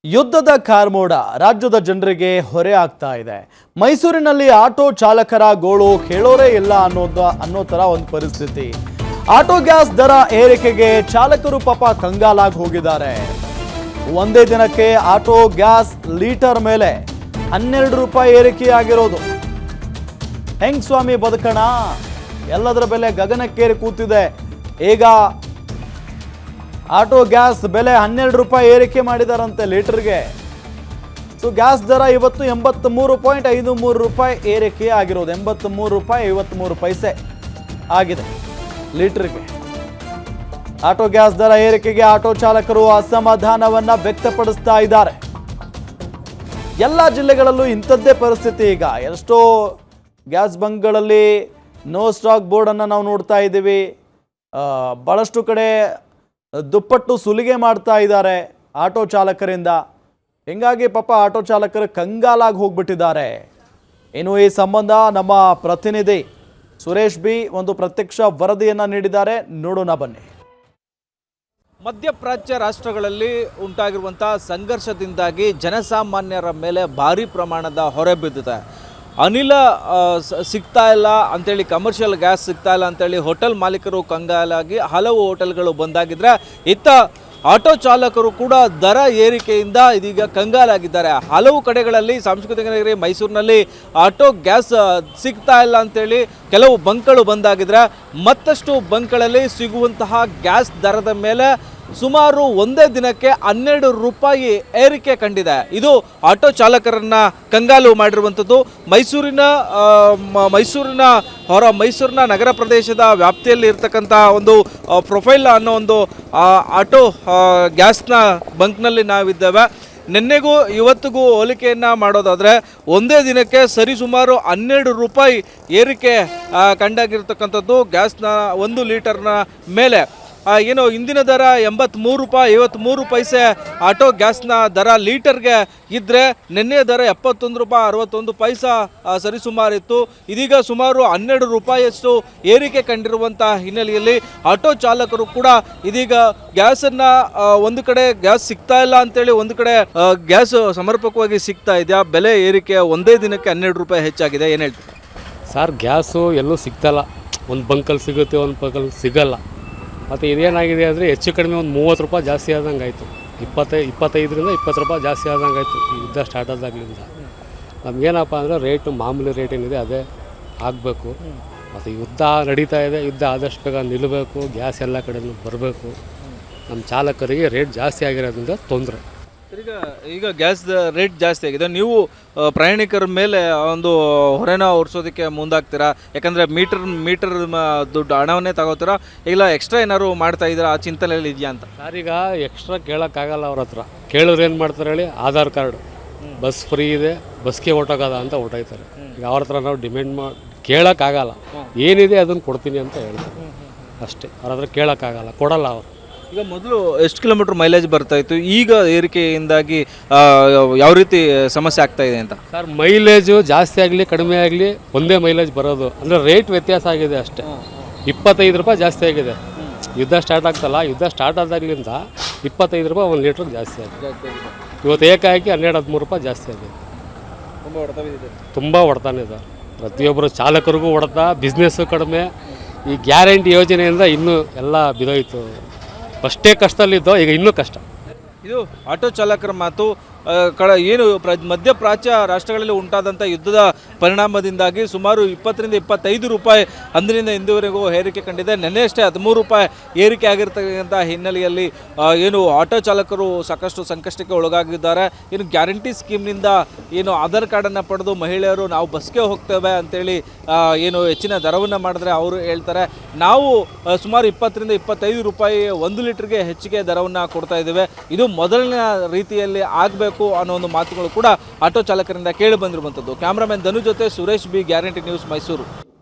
ಯುದ್ಧದ ಕಾರ್ಮೋಡ ರಾಜ್ಯದ ಜನರಿಗೆ ಹೊರೆ ಆಗ್ತಾ ಇದೆ. ಮೈಸೂರಿನಲ್ಲಿ ಆಟೋ ಚಾಲಕರ ಗೋಳು ಕೇಳೋರೇ ಇಲ್ಲ ಅನ್ನೋ ತರ ಒಂದು ಪರಿಸ್ಥಿತಿ. ಆಟೋ ಗ್ಯಾಸ್ ದರ ಏರಿಕೆಗೆ ಚಾಲಕರು ಪಾಪ ಕಂಗಾಲಾಗಿ ಹೋಗಿದ್ದಾರೆ. ಒಂದೇ ದಿನಕ್ಕೆ ಆಟೋ ಗ್ಯಾಸ್ ಲೀಟರ್ ಮೇಲೆ 12 ರೂಪಾಯಿ ಏರಿಕೆಯಾಗಿರೋದು. ಹೆಂಗ್ ಸ್ವಾಮಿ ಬದುಕಣ? ಎಲ್ಲದರ ಬೆಲೆ ಗಗನಕ್ಕೇರಿ ಕೂತಿದೆ. ಈಗ ಆಟೋ ಗ್ಯಾಸ್ ಬೆಲೆ 12 ರೂಪಾಯಿ ಏರಿಕೆ ಮಾಡಿದಾರಂತೆ ಲೀಟರ್ಗೆ. ಸೊ ಗ್ಯಾಸ್ ದರ ಇವತ್ತು 83.53 ರೂಪಾಯಿ ಏರಿಕೆ ಆಗಿರೋದು. 83 ರೂಪಾಯಿ 53 ಪೈಸೆ ಆಗಿದೆ ಲೀಟರ್ಗೆ. ಆಟೋ ಗ್ಯಾಸ್ ದರ ಏರಿಕೆಗೆ ಆಟೋ ಚಾಲಕರು ಅಸಮಾಧಾನವನ್ನ ವ್ಯಕ್ತಪಡಿಸ್ತಾ ಇದ್ದಾರೆ. ಎಲ್ಲ ಜಿಲ್ಲೆಗಳಲ್ಲೂ ಇಂಥದ್ದೇ ಪರಿಸ್ಥಿತಿ. ಈಗ ಎಷ್ಟೋ ಗ್ಯಾಸ್ ಬಂಕ್ಗಳಲ್ಲಿ ನೋ ಸ್ಟಾಕ್ ಬೋರ್ಡನ್ನು ನಾವು ನೋಡ್ತಾ ಇದ್ದೀವಿ. ಬಹಳಷ್ಟು ಕಡೆ ದುಪ್ಪಟ್ಟು ಸುಲಿಗೆ ಮಾಡ್ತಾ ಇದ್ದಾರೆ ಆಟೋ ಚಾಲಕರಿಂದ. ಹಿಂಗಾಗಿ ಪಾಪ ಆಟೋ ಚಾಲಕರು ಕಂಗಾಲಾಗಿ ಹೋಗ್ಬಿಟ್ಟಿದ್ದಾರೆ. ಇನ್ನು ಈ ಸಂಬಂಧ ನಮ್ಮ ಪ್ರತಿನಿಧಿ ಸುರೇಶ್ ಬಿ ಒಂದು ಪ್ರತ್ಯಕ್ಷ ವರದಿಯನ್ನು ನೀಡಿದ್ದಾರೆ. ನೋಡೋಣ ಬನ್ನಿ. ಮಧ್ಯಪ್ರಾಚ್ಯ ರಾಷ್ಟ್ರಗಳಲ್ಲಿ ಉಂಟಾಗಿರುವಂಥ ಸಂಘರ್ಷದಿಂದಾಗಿ ಜನಸಾಮಾನ್ಯರ ಮೇಲೆ ಭಾರಿ ಪ್ರಮಾಣದ ಹೊರೆ ಬಿದ್ದಿದೆ. ಅನಿಲ ಸಿಗ್ತಾ ಇಲ್ಲ ಅಂಥೇಳಿ, ಕಮರ್ಷಿಯಲ್ ಗ್ಯಾಸ್ ಸಿಗ್ತಾ ಇಲ್ಲ ಅಂಥೇಳಿ ಹೋಟೆಲ್ ಮಾಲೀಕರು ಕಂಗಾಲಾಗಿ ಹಲವು ಹೋಟೆಲ್ಗಳು ಬಂದಾಗಿದ್ದರೆ, ಇತ್ತ ಆಟೋ ಚಾಲಕರು ಕೂಡ ದರ ಏರಿಕೆಯಿಂದ ಇದೀಗ ಕಂಗಾಲಾಗಿದ್ದಾರೆ. ಹಲವು ಕಡೆಗಳಲ್ಲಿ ಸಾಂಸ್ಕೃತಿಕ ನಗರಿ ಮೈಸೂರಿನಲ್ಲಿ ಆಟೋ ಗ್ಯಾಸ್ ಸಿಗ್ತಾ ಇಲ್ಲ ಅಂಥೇಳಿ ಕೆಲವು ಬಂಕ್ಗಳು ಬಂದಾಗಿದ್ದರೆ, ಮತ್ತಷ್ಟು ಬಂಕ್ಗಳಲ್ಲಿ ಸಿಗುವಂತಹ ಗ್ಯಾಸ್ ದರದ ಮೇಲೆ ಸುಮಾರು ಒಂದೇ ದಿನಕ್ಕೆ 12 ರೂಪಾಯಿ ಏರಿಕೆ ಕಂಡಿದೆ. ಇದು ಆಟೋ ಚಾಲಕರನ್ನು ಕಂಗಾಲು ಮಾಡಿರುವಂಥದ್ದು. ಮೈಸೂರಿನ ನಗರ ಪ್ರದೇಶದ ವ್ಯಾಪ್ತಿಯಲ್ಲಿ ಇರ್ತಕ್ಕಂಥ ಒಂದು ಪ್ರೊಫೈಲ್ ಅನ್ನೋ ಒಂದು ಆಟೋ ಗ್ಯಾಸ್ನ ಬಂಕ್ನಲ್ಲಿ ನಾವಿದ್ದೇವೆ. ನಿನ್ನೆಗೂ ಇವತ್ತಿಗೂ ಹೋಲಿಕೆಯನ್ನು ಮಾಡೋದಾದರೆ ಒಂದೇ ದಿನಕ್ಕೆ ಸರಿಸುಮಾರು 12 ರೂಪಾಯಿ ಏರಿಕೆ ಕಂಡಾಗಿರ್ತಕ್ಕಂಥದ್ದು ಗ್ಯಾಸ್ನ 1 ಲೀಟರ್ನ ಮೇಲೆ. ಏನು ಇಂದಿನ ದರ 83 ರೂಪಾಯಿ 53 ಪೈಸೆ ಆಟೋ ಗ್ಯಾಸ್ನ ದರ ಲೀಟರ್ಗೆ ಇದ್ದರೆ, ನಿನ್ನೆ ದರ 71 ರೂಪಾಯಿ 61 ಪೈಸಾ ಸರಿಸುಮಾರಿತ್ತು. ಇದೀಗ ಸುಮಾರು 12 ರೂಪಾಯಿಯಷ್ಟು ಏರಿಕೆ ಕಂಡಿರುವಂಥ ಹಿನ್ನೆಲೆಯಲ್ಲಿ ಆಟೋ ಚಾಲಕರು ಕೂಡ ಇದೀಗ ಗ್ಯಾಸನ್ನು ಒಂದು ಕಡೆ ಗ್ಯಾಸ್ ಸಿಗ್ತಾ ಇಲ್ಲ ಅಂತೇಳಿ, ಒಂದು ಕಡೆ ಗ್ಯಾಸ್ ಸಮರ್ಪಕವಾಗಿ ಸಿಗ್ತಾ ಇದೆಯಾ, ಬೆಲೆ ಏರಿಕೆ ಒಂದೇ ದಿನಕ್ಕೆ 12 ರೂಪಾಯಿ ಹೆಚ್ಚಾಗಿದೆ, ಏನು ಹೇಳ್ತೀವಿ ಸರ್? ಗ್ಯಾಸು ಎಲ್ಲೂ ಸಿಗ್ತಲ್ಲ. ಒಂದು ಬಂಕಲ್ಲಿ ಸಿಗುತ್ತೆ, ಒಂದು ಬಂಕಲ್ಲಿ ಸಿಗಲ್ಲ. ಮತ್ತು ಇದೇನಾಗಿದೆ ಅಂದರೆ ಹೆಚ್ಚು ಕಡಿಮೆ ಒಂದು 30 ರೂಪಾಯಿ ಜಾಸ್ತಿ ಆದಂಗೆ ಆಯಿತು. 25ರಿಂದ 20 ರೂಪಾಯಿ ಜಾಸ್ತಿ ಆದಂಗೆ ಆಯಿತು ಈ ಯುದ್ಧ ಸ್ಟಾರ್ಟ್ ಆದಾಗಲಿಂದ. ನಮಗೇನಪ್ಪ ಅಂದರೆ ರೇಟು ಮಾಮೂಲಿ ರೇಟ್ ಏನಿದೆ ಅದೇ ಆಗಬೇಕು. ಮತ್ತು ಯುದ್ಧ ನಡೀತಾ ಇದೆ, ಯುದ್ಧ ಆದಷ್ಟು ಬೇಗ ನಿಲ್ಲಬೇಕು, ಗ್ಯಾಸ್ ಎಲ್ಲ ಕಡೆಯೂ ಬರಬೇಕು. ನಮ್ಮ ಚಾಲಕರಿಗೆ ರೇಟ್ ಜಾಸ್ತಿ ಆಗಿರೋದ್ರಿಂದ ತೊಂದರೆ. ಈಗ ಗ್ಯಾಸ್ ರೇಟ್ ಜಾಸ್ತಿ ಆಗಿದೆ, ನೀವು ಪ್ರಯಾಣಿಕರ ಮೇಲೆ ಒಂದು ಹೊರೆನ ಹೊರಿಸೋದಕ್ಕೆ ಮುಂದಾಗ್ತೀರಾ? ಯಾಕಂದರೆ ಮೀಟರ್ ದುಡ್ಡು ಹಣವನ್ನೇ ತಗೋತೀರಾ, ಇಲ್ಲ ಎಕ್ಸ್ಟ್ರಾ ಏನಾದ್ರು ಮಾಡ್ತಾ ಇದ್ದೀರಾ? ಆ ಚಿಂತನೆಯಲ್ಲಿ ಇದೆಯಾ ಅಂತ ಸರ್? ಈಗ ಎಕ್ಸ್ಟ್ರಾ ಕೇಳೋಕ್ಕಾಗಲ್ಲ ಅವ್ರ ಹತ್ರ. ಕೇಳಿದ್ರೆ ಏನು ಮಾಡ್ತಾರೆ ಹೇಳಿ? ಆಧಾರ್ ಕಾರ್ಡು, ಬಸ್ ಫ್ರೀ ಇದೆ, ಬಸ್ಗೆ ಹೊಟ್ಟೋಗದ ಅಂತ ಹೊಟ್ಟೋಯ್ತಾರೆ. ಈಗ ಅವ್ರ ಹತ್ರ ನಾವು ಡಿಮ್ಯಾಂಡ್ ಮಾಡಿ ಕೇಳೋಕ್ಕಾಗಲ್ಲ. ಏನಿದೆ ಅದನ್ನು ಕೊಡ್ತೀನಿ ಅಂತ ಹೇಳ್ತಾರೆ ಅಷ್ಟೇ. ಅವ್ರ ಹತ್ರ ಕೇಳೋಕ್ಕಾಗಲ್ಲ, ಕೊಡಲ್ಲ ಅವರು. ಈಗ ಮೊದಲು ಎಷ್ಟು ಕಿಲೋಮೀಟ್ರ್ ಮೈಲೇಜ್ ಬರ್ತಾಯಿತ್ತು, ಈಗ ಏರಿಕೆಯಿಂದಾಗಿ ಯಾವ ರೀತಿ ಸಮಸ್ಯೆ ಆಗ್ತಾ ಇದೆ ಅಂತ? ಸರ್, ಮೈಲೇಜು ಜಾಸ್ತಿ ಆಗಲಿ ಕಡಿಮೆ ಆಗಲಿ ಒಂದೇ ಮೈಲೇಜ್ ಬರೋದು. ಅಂದರೆ ರೇಟ್ ವ್ಯತ್ಯಾಸ ಆಗಿದೆ ಅಷ್ಟೇ. 25 ರೂಪಾಯಿ ಜಾಸ್ತಿ ಆಗಿದೆ. ಯುದ್ಧ ಸ್ಟಾರ್ಟ್ ಆಗ್ತಲ್ಲ, ಯುದ್ಧ ಸ್ಟಾರ್ಟ್ ಆದಾಗಲಿಂದ 25 ರೂಪಾಯಿ 1 ಲೀಟ್ರಿಗೆ ಜಾಸ್ತಿ ಆಗಿದೆ. ಇವತ್ತು ಏಕಾಏಕಿ 12-13 ರೂಪಾಯಿ ಜಾಸ್ತಿ ಆಗಿದೆ. ತುಂಬ ಹೊಡ್ತಾನೆ ಇದೆ. ಪ್ರತಿಯೊಬ್ಬರು ಚಾಲಕರಿಗೂ ಹೊಡೆತ, ಬಿಸ್ನೆಸ್ಸು ಕಡಿಮೆ. ಈ ಗ್ಯಾರಂಟಿ ಯೋಜನೆಯಿಂದ ಇನ್ನೂ ಎಲ್ಲ ಬಿದೋಯ್ತು. ಅಷ್ಟೇ ಕಷ್ಟದಲ್ಲಿದ್ದೋ, ಈಗ ಇನ್ನೂ ಕಷ್ಟ. ಇದು ಆಟೋ ಚಾಲಕರ ಮಾತು. ಏನು ಮಧ್ಯಪ್ರಾಚ್ಯ ರಾಷ್ಟ್ರಗಳಲ್ಲಿ ಉಂಟಾದಂಥ ಯುದ್ಧದ ಪರಿಣಾಮದಿಂದಾಗಿ ಸುಮಾರು 20ರಿಂದ 25 ರೂಪಾಯಿ ಅಂದಿನಿಂದ ಇಂದುವರೆಗೂ ಏರಿಕೆ ಕಂಡಿದೆ. ನಿನ್ನೆಯಷ್ಟೇ 13 ರೂಪಾಯಿ ಏರಿಕೆ ಆಗಿರ್ತಕ್ಕಂಥ ಹಿನ್ನೆಲೆಯಲ್ಲಿ ಏನು ಆಟೋ ಚಾಲಕರು ಸಾಕಷ್ಟು ಸಂಕಷ್ಟಕ್ಕೆ ಒಳಗಾಗಿದ್ದಾರೆ. ಏನು ಗ್ಯಾರಂಟಿ ಸ್ಕೀಮ್ನಿಂದ ಏನು ಆಧಾರ್ ಕಾರ್ಡನ್ನು ಪಡೆದು ಮಹಿಳೆಯರು ನಾವು ಬಸ್ಗೆ ಹೋಗ್ತೇವೆ ಅಂತೇಳಿ ಏನು ಹೆಚ್ಚಿನ ದರವನ್ನು ಮಾಡಿದ್ರೆ ಅವರು ಹೇಳ್ತಾರೆ, ನಾವು ಸುಮಾರು 20ರಿಂದ 25 ರೂಪಾಯಿ 1 ಲೀಟ್ರಿಗೆ ಹೆಚ್ಚಿಗೆ ದರವನ್ನು ಕೊಡ್ತಾ ಇದ್ದೇವೆ. ಇದು ಮೊದಲನೇ ರೀತಿಯಲ್ಲಿ ಆಗಬೇಕು ಅನ್ನೋ ಒಂದು ಮಾತುಗಳು ಕೂಡ ಆಟೋ ಚಾಲಕರಿಂದ ಕೇಳಿ ಬಂದಿರುವಂಥದ್ದು. ಕ್ಯಾಮ್ರಾಮನ್ ಧನು ಜೊತೆ Suresh B, guarantee news, Mysuru.